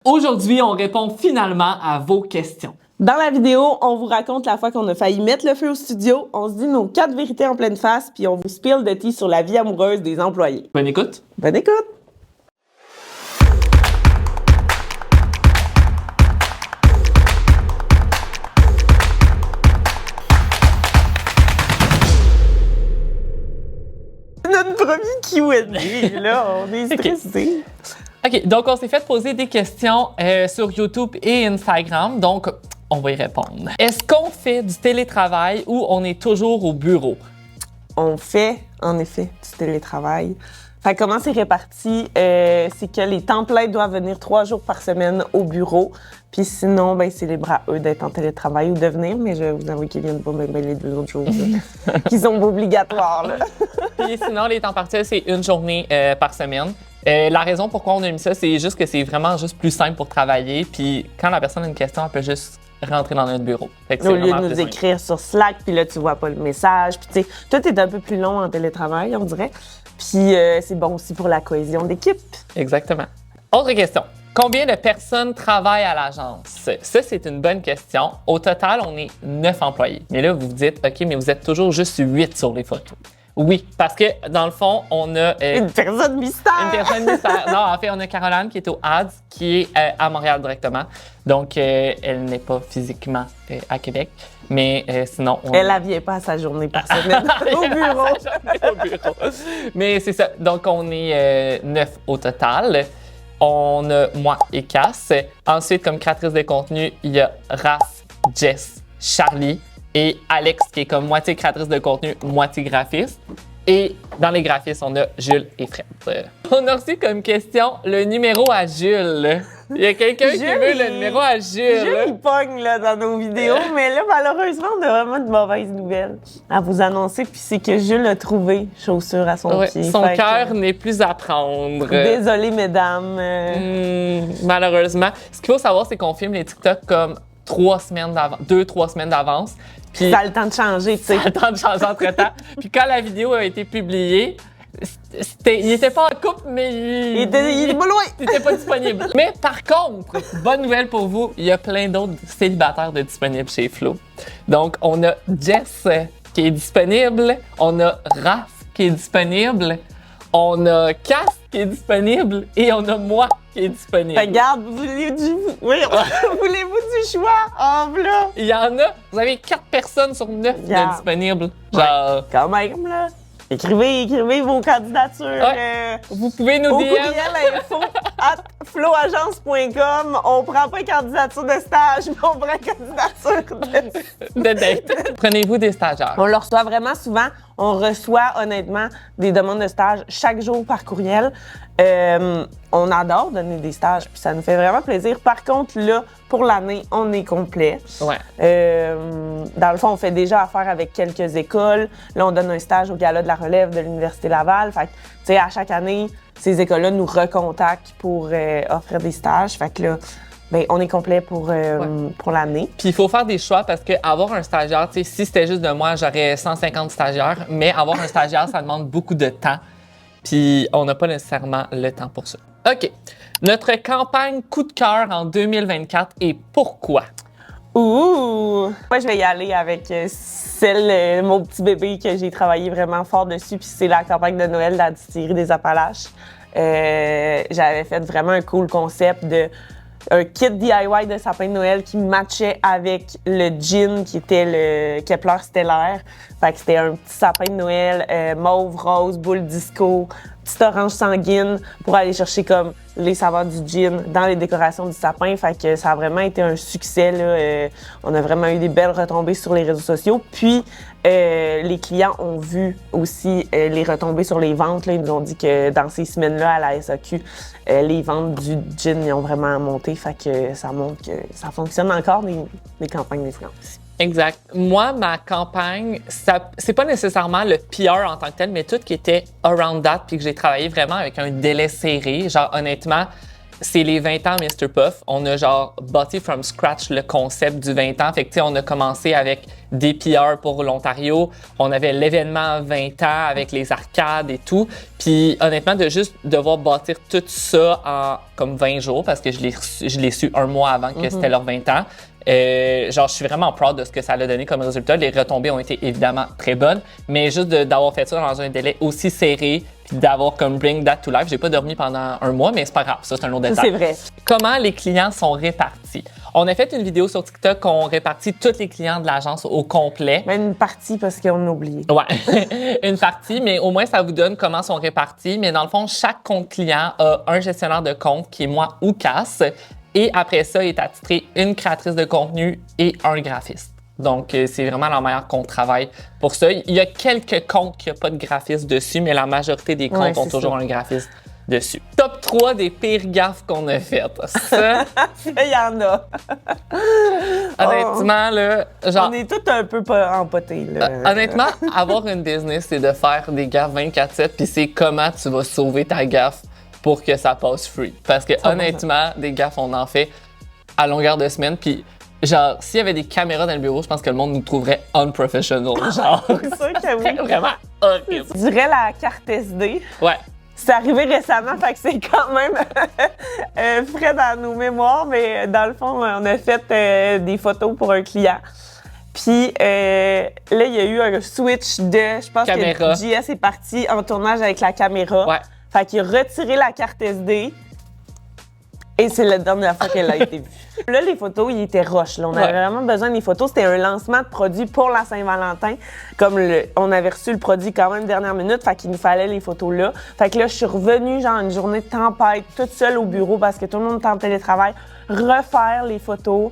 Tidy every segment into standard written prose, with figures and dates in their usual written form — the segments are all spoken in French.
Aujourd'hui, on répond finalement à vos questions. Dans la vidéo, on vous raconte la fois qu'on a failli mettre le feu au studio, on se dit nos 4 vérités en pleine face, puis on vous spill de tea sur la vie amoureuse des employés. Bonne écoute! Bonne écoute! Notre premier Q&A, là, on est stressés. OK, donc on s'est fait poser des questions sur YouTube et Instagram, donc on va y répondre. Est-ce qu'on fait du télétravail ou on est toujours au bureau? On fait, en effet, du télétravail. Fait comment c'est réparti? C'est que les temps pleins doivent venir 3 jours par semaine au bureau. Puis sinon, ben, c'est libre à eux d'être en télétravail ou de venir, mais je vous avoue qu'ils viennent pas les 2 autres jours, qui sont obligatoires. Là. Puis sinon, les temps partiels, c'est 1 journée par semaine. La raison pourquoi on a mis ça, c'est juste que c'est vraiment juste plus simple pour travailler. Puis quand la personne a une question, elle peut juste rentrer dans notre bureau. Au lieu de nous écrire sur Slack, puis là, tu vois pas le message. Puis tu sais, tout est un peu plus long en télétravail, on dirait. Puis c'est bon aussi pour la cohésion d'équipe. Exactement. Autre question. Combien de personnes travaillent à l'agence? Ça, c'est une bonne question. Au total, on est 9 employés. Mais là, vous vous dites, OK, mais vous êtes toujours juste 8 sur les photos. Oui, parce que dans le fond, on a... une personne mystère! Une personne mystère. Non, en fait, on a Caroline qui est au ADS, qui est à Montréal directement. Donc, elle n'est pas physiquement à Québec. Mais sinon... Elle ne vient pas à sa journée par semaine au bureau. Mais c'est ça. Donc, on est 9 au total. On a moi et Cass. Ensuite, comme créatrice de contenu, il y a Raph, Jess, Charlie et Alex, qui est comme moitié créatrice de contenu, moitié graphiste. Et dans les graphistes, on a Jules et Fred. On a reçu comme question le numéro à Jules. Il y a quelqu'un qui veut le numéro à Jules. Jules, il pogne là, dans nos vidéos, mais là, malheureusement, on a vraiment de mauvaises nouvelles à vous annoncer. Puis c'est que Jules a trouvé chaussure à son pied. Son cœur n'est plus à prendre. Désolée, mesdames. Malheureusement. Ce qu'il faut savoir, c'est qu'on filme les TikTok comme 2-3 semaines d'avance. Puis, ça a le temps de changer, tu sais. Ça a le temps de changer entre-temps. Puis quand la vidéo a été publiée, il était pas en couple, mais il était pas loin. Il était pas disponible. Mais par contre, bonne nouvelle pour vous, il y a plein d'autres célibataires de disponibles chez Flo. Donc, on a Jess qui est disponible, on a Raph qui est disponible, on a Cass qui est disponible et on a moi qui est disponible. Regarde, voulez-vous du choix? En là. Il y en a, vous avez 4 personnes sur 9 de disponibles. Genre... Ouais, quand même, là. Écrivez vos candidatures. Ouais. Vous pouvez nous dire. Au courriel info@floagence.com. On prend pas candidature de stage, mais on prend candidature de date. Prenez-vous des stagiaires. On le reçoit vraiment souvent. On reçoit honnêtement des demandes de stage chaque jour par courriel. On adore donner des stages, puis ça nous fait vraiment plaisir. Par contre, là, pour l'année, on est complet. Ouais. Dans le fond, on fait déjà affaire avec quelques écoles. Là, on donne un stage au Gala de la relève de l'Université Laval. Fait que, tu sais, à chaque année, ces écoles-là nous recontactent pour offrir des stages. Fait que là, ben, on est complet pour l'année. Puis il faut faire des choix parce qu'avoir un stagiaire, tu sais, si c'était juste de moi, j'aurais 150 stagiaires, mais avoir un stagiaire, ça demande beaucoup de temps. Puis on n'a pas nécessairement le temps pour ça. OK. Notre campagne coup de cœur en 2024 et pourquoi? Ouh! Moi, je vais y aller avec mon petit bébé que j'ai travaillé vraiment fort dessus, puis c'est la campagne de Noël de la distillerie des Appalaches. J'avais fait vraiment un cool concept de un kit DIY de sapin de Noël qui matchait avec le gin qui était le Kepler stellaire. Fait que c'était un petit sapin de Noël mauve, rose, boule disco, petite orange sanguine pour aller chercher comme les saveurs du gin dans les décorations du sapin. Fait que ça a vraiment été un succès, là. On a vraiment eu des belles retombées sur les réseaux sociaux. Puis, les clients ont vu aussi les retombées sur les ventes, là. Ils nous ont dit que dans ces semaines-là, à la SAQ, les ventes du gin ils ont vraiment monté. Fait que ça montre que ça fonctionne encore, les campagnes d'influence. Exact. Moi, ma campagne, c'est pas nécessairement le PR en tant que tel, mais tout qui était around that, puis que j'ai travaillé vraiment avec un délai serré. Genre, honnêtement, c'est les 20 ans Mr. Puff. On a genre bâti from scratch le concept du 20 ans. Fait que tu sais, on a commencé avec des PR pour l'Ontario. On avait l'événement 20 ans avec les arcades et tout. Puis honnêtement, de juste devoir bâtir tout ça en comme 20 jours parce que je l'ai su un mois avant que c'était leurs 20 ans. Genre, je suis vraiment proud de ce que ça a donné comme résultat. Les retombées ont été évidemment très bonnes, mais juste d'avoir fait ça dans un délai aussi serré, puis d'avoir comme bring that to life. J'ai pas dormi pendant un mois, mais c'est pas grave, ça c'est un autre détail. C'est vrai. Comment les clients sont répartis? On a fait une vidéo sur TikTok où on répartit tous les clients de l'agence au complet. Mais une partie parce qu'on a oublié. Ouais, une partie, mais au moins ça vous donne comment sont répartis. Mais dans le fond, chaque compte client a un gestionnaire de compte qui est moi ou Cass. Et après ça, il est attitré une créatrice de contenu et un graphiste. Donc, c'est vraiment la manière qu'on travaille pour ça. Il y a quelques comptes qui n'ont pas de graphiste dessus, mais la majorité des comptes ont toujours un graphiste dessus. Top 3 des pires gaffes qu'on a faites. Ça, il y en a. honnêtement, là, genre... On est tous un peu empotés, là. Honnêtement, avoir une business, c'est de faire des gaffes 24/7, puis c'est comment tu vas sauver ta gaffe pour que ça passe free. Parce que honnêtement, des gaffes, on en fait à longueur de semaine, puis genre, s'il y avait des caméras dans le bureau, je pense que le monde nous trouverait unprofessional. Genre, c'est sûr que oui. Vraiment horrible. Je dirais la carte SD. Ouais. C'est arrivé récemment, fait que c'est quand même frais dans nos mémoires, mais dans le fond, on a fait des photos pour un client. Puis là, il y a eu un switch de, je pense Caméra. que JS est parti en tournage avec la caméra. Ouais. Fait qu'il a retiré la carte SD et c'est la dernière fois qu'elle a été vue. Là, les photos, ils étaient rush. Là. On avait vraiment besoin des photos. C'était un lancement de produit pour la Saint-Valentin. Comme on avait reçu le produit quand même dernière minute, fait qu'il nous fallait les photos là. Fait que là, je suis revenue, genre, une journée de tempête, toute seule au bureau parce que tout le monde était en télétravail, refaire les photos.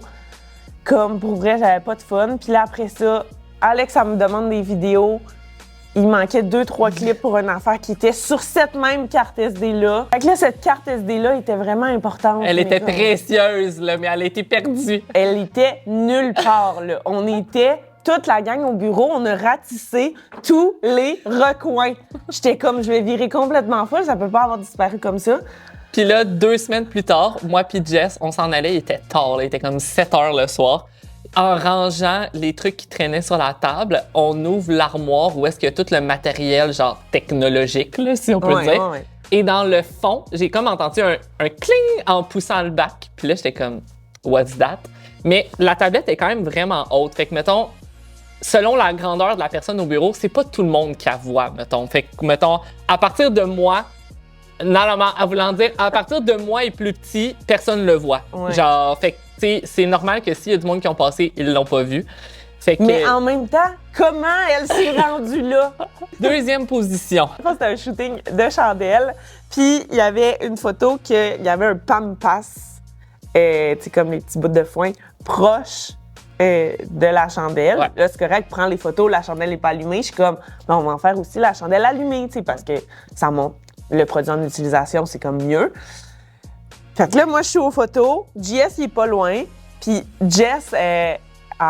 Comme, pour vrai, j'avais pas de fun. Puis là, après ça, Alex, elle me demande des vidéos. Il manquait 2-3 clips pour une affaire qui était sur cette même carte SD-là. Fait que là, cette carte SD-là était vraiment importante. Elle était précieuse, là, mais elle a été perdue. Elle était nulle part, là. On était toute la gang au bureau, on a ratissé tous les recoins. J'étais comme, je vais virer complètement folle, ça peut pas avoir disparu comme ça. Puis là, 2 semaines plus tard, moi puis Jess, on s'en allait, il était tard, là, il était comme 7 heures le soir. En rangeant les trucs qui traînaient sur la table, on ouvre l'armoire où est-ce qu'il y a tout le matériel, genre technologique, là, si on peut dire. Ouais. Et dans le fond, j'ai comme entendu un cling en poussant le bac. Puis là, j'étais comme, what's that? Mais la tablette est quand même vraiment haute. Fait que, mettons, selon la grandeur de la personne au bureau, c'est pas tout le monde qui la voit, mettons. Fait que, mettons, à partir de moi, normalement, à voulant dire, à partir de moi et plus petit, personne le voit. Ouais. Genre, fait que, tu sais, c'est normal que s'il y a du monde qui ont passé, ils l'ont pas vu. Fait que, Mais en même temps, comment elle s'est rendue là? Deuxième position. Je pense que c'était un shooting de chandelle. Puis il y avait une photo qu'il y avait un pampas, tu sais, comme les petits bouts de foin, proche de la chandelle. Ouais. Là, c'est correct, prends les photos, la chandelle n'est pas allumée. Je suis comme, ben, on va en faire aussi la chandelle allumée, tu sais, parce que ça monte. Le produit en utilisation, c'est comme mieux. Fait que là, moi, je suis aux photos. JS, il est pas loin. Puis Jess, elle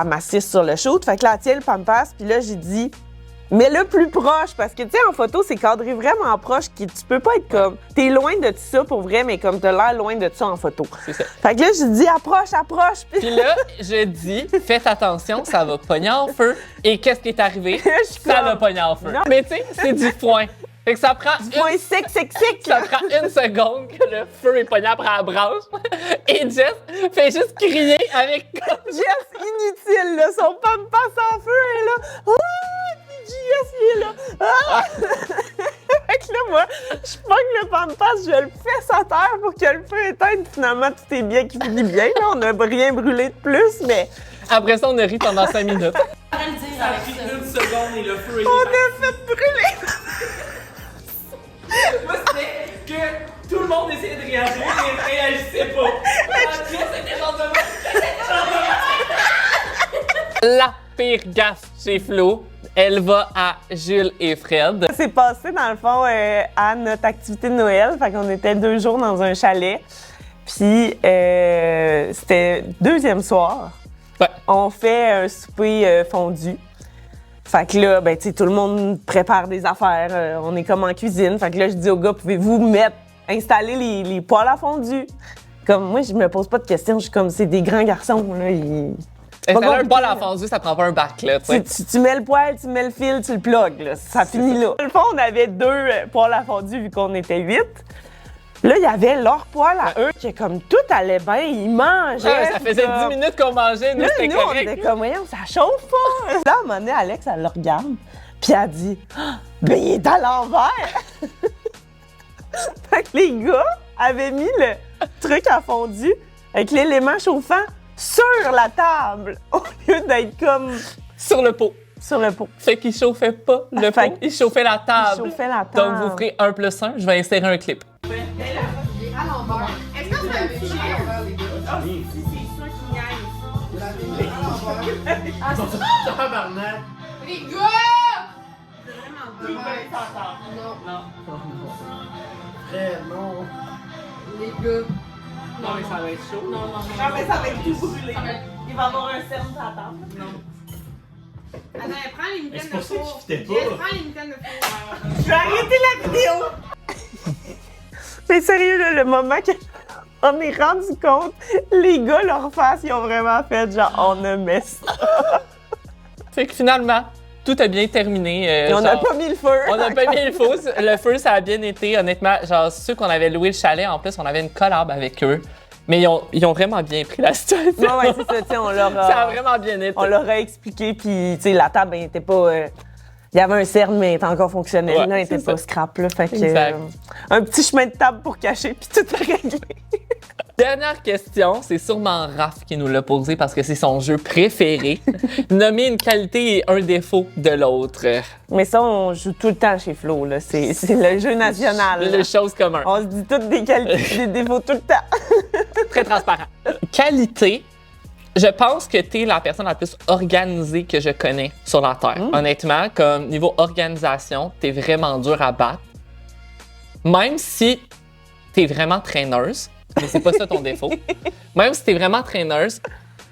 m'assiste sur le shoot. Fait que là, elle tient le pampas. Puis là, j'ai dit, mais le plus proche. Parce que, tu sais, en photo, c'est cadré vraiment proche. Tu peux pas être comme, t'es loin de tout ça pour vrai, mais comme t'as l'air loin de ça en photo. C'est ça. Fait que là, j'ai dit, approche. Puis là, je dis, faites attention, ça va pogner en feu. Et qu'est-ce qui est arrivé? Je suis Ça comme, va pogner en feu. Non. Mais tu sais, c'est du foin. Fait que ça prend point sec. ça prend 1 seconde que le feu est pogné après la branche. Et Jess fait juste crier avec... Jess, inutile, là. Son pampas en feu est là. Ah! Puis Jess, il est là. Ah! Fait que là, moi, je pogne le pampas, je le fesse à terre pour que le feu éteigne. Finalement, tout est bien qui finit bien. Là, on n'a rien brûlé de plus, mais Après ça, on a ri pendant 5 minutes. Ça a pris 1 seconde et le feu est on a fait brûler. Moi, c'était que tout le monde essayait de réagir mais ne réagissait pas. C'était genre de La pire gaffe chez Flo, elle va à Jules et Fred. Ça s'est passé, dans le fond, à notre activité de Noël. Fait qu'on était 2 jours dans un chalet. Puis, c'était 2e soir. Ouais. On fait un souper fondu. Fait que là, ben, tu sais, tout le monde prépare des affaires. On est comme en cuisine. Fait que là, je dis aux gars, pouvez-vous installer les poêles à fondu? Comme, moi, je me pose pas de questions. Je suis comme, c'est des grands garçons, là. Installer un bol à fondu, ça prend pas un bac, là, tu sais. Tu mets le poêle, tu mets le fil, tu le plugues, là. Ça finit là. Dans le fond, on avait 2 poêles à fondu vu qu'on était 8. Là, il y avait leur poêle à eux, que comme tout allait bien, ils mangeaient. Ah, ça faisait 10 minutes qu'on mangeait, nous, Là, c'était nous, on correct. était comme, voyons, ça chauffe pas. Là, à un moment donné, Alex, elle le regarde, puis elle dit, ben, il est à l'envers. Fait que les gars avaient mis le truc à fondu avec l'élément chauffant sur la table, au lieu d'être comme Sur le pot. sur le pot. Fait qu'il chauffait pas le Fait pot, il chauffait la table. Il chauffait la Donc, table. vous ferez 1 + 1. Je vais insérer un clip. À l'envers. Est-ce que vous avez touché à l'envers, les gars? Ah, si, c'est ça qui niaise. Tabarnak! Les gars! C'est vraiment Il pas veut s'entendre. Non. Fred, non. Les gars. Non, mais ça va être chaud. Non. Non, mais ça va être tout brûlé. Ça va être- Il va y avoir un cerne sur la table. Attends, prends les Mais mitaines c'est de pour ça que four. je fitais pas. Yes, prends les mitaines de four. Je vais arrêter la vidéo. Mais sérieux, là, le moment qu'on est rendu compte, les gars, leur face, ils ont vraiment fait genre, on aimait ça. Fait que finalement, tout a bien terminé. Et on n'a genre, pas mis le feu. On n'a pas mis le feu. Le feu, ça a bien été, honnêtement. Genre, ceux qu'on avait loué le chalet, en plus, on avait une collab avec eux. Mais ils ont vraiment bien pris la situation. Non, ouais, c'est ça, tu sais, on leur Ça a a, vraiment bien été. on leur a expliqué, puis, tu sais, la table, elle était pas. Il y avait un cerne, mais elle était encore fonctionnelle. Ouais, là, elle était c'est pas ça. scrap, là. Fait que. Exact. Un petit chemin de table pour cacher, puis tout est réglé. Dernière question, c'est sûrement Raph qui nous l'a posé parce que c'est son jeu préféré. Nommer une qualité et un défaut de l'autre. Mais ça, on joue tout le temps chez Flo, là. C'est le jeu national. là. Les choses communes. On se dit toutes des qualités, des défauts tout le temps. Très transparent. Qualité, je pense que tu es la personne la plus organisée que je connais sur la Terre. Honnêtement, comme niveau organisation, tu es vraiment dur à battre. Même si tu es vraiment traîneuse, mais c'est pas ça ton défaut. Même si tu es vraiment traîneuse,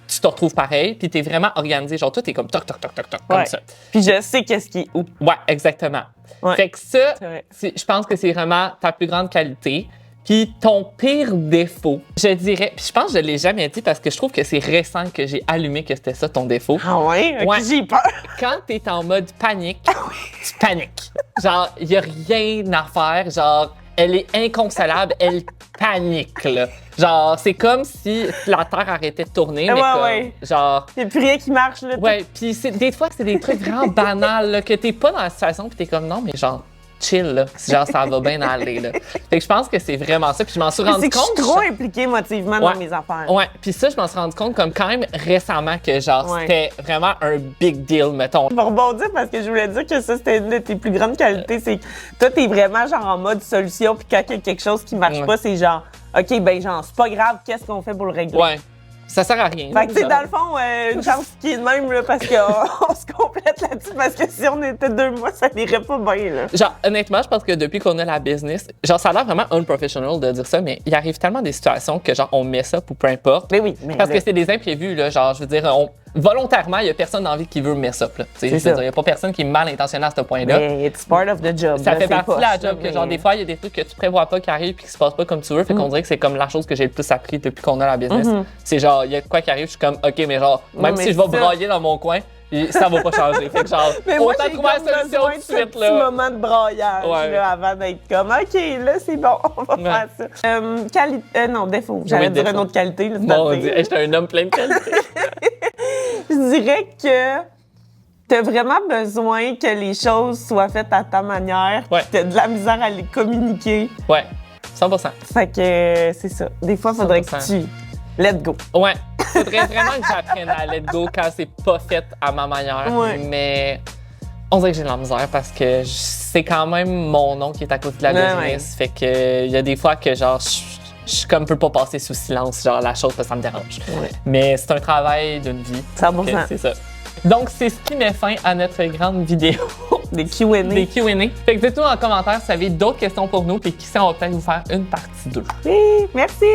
tu te retrouves pareil, puis tu es vraiment organisée. Genre, toi, tu es comme toc, toc, toc, toc, toc, comme Ouais. ça. Puis je sais qu'est-ce qui est où. Ouais, exactement. Ouais. Fait que ça, C'est vrai. je pense que c'est vraiment ta plus grande qualité. Puis ton pire défaut, je dirais, puis je pense que je l'ai jamais dit parce que je trouve que c'est récent que j'ai allumé que c'était ça ton défaut. Ah ouais? Ok, Ouais. j'ai peur. Quand t'es en mode panique, tu paniques. Genre, il y a rien à faire. Genre, elle est inconsolable, elle panique, là. Genre, c'est comme si la Terre arrêtait de tourner, mais Ouais, comme, ouais. genre... Il n'y a plus rien qui marche, là. Ouais, puis des fois, c'est des trucs vraiment banals, là, que t'es pas dans la situation, puis t'es comme, non, mais genre, chill, là. Genre, ça va bien aller, là. Fait que je pense que c'est vraiment ça, puis je m'en suis Mais rendu c'est que je compte. suis trop impliquée émotivement Ouais. dans mes affaires. Ouais, puis ça, je m'en suis rendu compte comme quand même récemment que, genre, Ouais. c'était vraiment un big deal, mettons. Je vais rebondir parce que je voulais dire que ça, c'était une de tes plus grandes qualités. C'est que toi, t'es vraiment genre en mode solution, puis quand il y a quelque chose qui marche Ouais. pas, c'est genre, OK, ben genre, c'est pas grave, qu'est-ce qu'on fait pour le régler? Ouais. Ça sert à rien. Fait que, tu sais, genre. dans le fond, une chance qui est de même, là, parce qu'on on se complète là-dessus, parce que si on était 2 mois, ça n'irait pas bien, là. Genre, honnêtement, je pense que depuis qu'on a la business, genre, ça a l'air vraiment unprofessional de dire ça, mais il arrive tellement des situations que, genre, on met ça pour peu importe. Mais oui, mais. Parce que là, c'est des imprévus, là. Genre, je veux dire, volontairement, il y a personne dans la vie qui veut mettre ça, là. Tu sais, je veux ça. dire, il y a pas personne qui est mal intentionné à ce point-là. mais it's part of the job. Ça là, fait c'est partie de poche, la là, job, que mais- genre, des fois, il y a des trucs que tu prévois pas qui arrivent puis qui se passent pas comme tu veux. Fait qu'on dirait que c'est comme la chose que j'ai le plus appris depuis qu'on a la business. C'est genre, il y a de quoi qui arrive, je suis comme, OK, mais genre, même mais si je vais ça- brailler dans mon coin, ça va pas changer. Fait que genre, Mais moi, autant j'ai trouver la comme solution besoin tout de de ce suite, petit là. moment de braillage, Ouais. là, avant d'être comme, OK, là, c'est bon, on va Ouais. faire ça. Non, défaut. J'allais dire défaut. une autre qualité. Là, c'est Mon assez. Dieu, hey, j'étais un homme plein de qualités. Je dirais que t'as vraiment besoin que les choses soient faites à ta manière. Ouais. T'as de la misère à les communiquer. Ouais, 100%. Fait que c'est ça. Des fois, il faudrait que 100%. tu... Let go. Ouais, faudrait vraiment que j'apprenne à let go quand c'est pas fait à ma manière. Ouais. Mais on dirait que j'ai de la misère parce que c'est quand même mon nom qui est à côté de la Ouais, business. Fait que il y a des fois que genre je comme peux pas passer sous silence genre la chose parce que ça me dérange. Ouais. Mais c'est un travail d'une vie. 100%. Fait que c'est ça. Donc c'est ce qui met fin à notre grande vidéo Des Q&A. des Q&A. Fait que dites-nous en commentaire si vous avez d'autres questions pour nous puis qui sait on va peut-être vous faire une partie 2. Oui, merci!